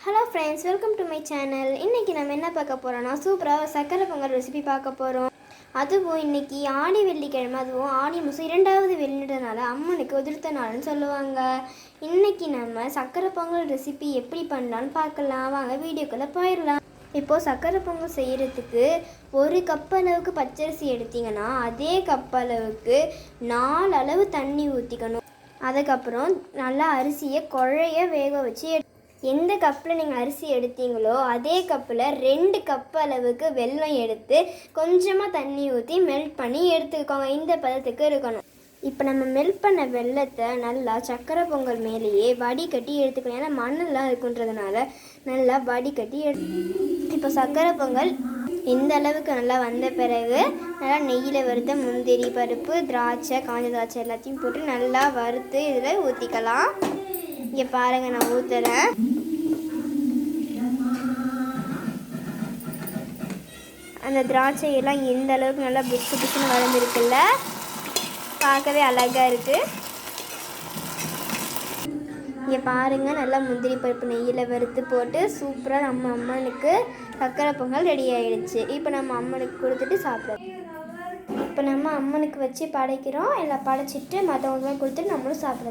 Hello friends, welcome to my channel. இன்றைக்கி நம்ம என்ன பார்க்க போகிறோன்னா, சூப்பராக சக்கரை பொங்கல் ரெசிபி பார்க்க போகிறோம். அதுவும் இன்றைக்கி ஆடி வெள்ளிக்கிழமை, அதுவும் ஆடி மாதம் 2வது வெள்ளின்றனால அம்மனுக்கு உதிர்த்த நாள்னு சொல்லுவாங்க. இன்றைக்கி நம்ம சக்கரை பொங்கல் ரெசிபி எப்படி பண்ணலான்னு பார்க்கலாம். வாங்க வீடியோக்குள்ளே போயிடலாம். இப்போது சக்கரை பொங்கல் செய்கிறதுக்கு 1 கப் அளவுக்கு பச்சரிசி எடுத்திங்கன்னா அதே கப் அளவுக்கு 4 அளவு தண்ணி ஊற்றிக்கணும். அதுக்கப்புறம் நல்லா அரிசியை குழைய வேக வச்சு எந்த கப்பில் நீங்கள் அரிசி எடுத்தீங்களோ அதே கப்பில் 2 கப் அளவுக்கு வெல்லம் எடுத்து கொஞ்சமாக தண்ணி ஊற்றி மெல்ட் பண்ணி எடுத்துக்கோங்க. இந்த பதத்துக்கு இருக்கணும். இப்போ நம்ம மெல்ட் பண்ண வெல்லத்தை நல்லா சக்கரை பொங்கல் மேலேயே வடிகட்டி எடுத்துக்கணும். ஏன்னா மண்ணெல்லாம் இருக்குன்றதுனால நல்லா வடிகட்டி இப்போ சக்கரை பொங்கல் இந்த அளவுக்கு நல்லா வந்த பிறகு நல்லா நெய்யில் வறுத்த முந்திரி பருப்பு, திராட்சை, காஞ்ச திராட்சை எல்லாத்தையும் போட்டு நல்லா வறுத்து இதில் ஊற்றிக்கலாம். இங்கே பாருங்கள், நான் ஊற்றுறேன். அந்த திராட்சையெல்லாம் எந்த அளவுக்கு நல்லா புஷு புஷுன்னு வளர்ந்துருக்குல்ல, பார்க்கவே அழகாக இருக்குது. இங்கே பாருங்கள், நல்லா முந்திரி பருப்பு நெய்யில் வறுத்து போட்டு சூப்பராக நம்ம அம்மனுக்கு சக்கரை பொங்கல் ரெடி ஆகிடுச்சு. இப்போ நம்ம அம்மனுக்கு கொடுத்துட்டு சாப்பிடுறோம். இப்போ நம்ம அம்மனுக்கு வச்சு படைக்கிறோம். எல்லாம் படைச்சிட்டு மற்றவங்களுக்கு கொடுத்துட்டு நம்மளும் சாப்பிடுறோம்.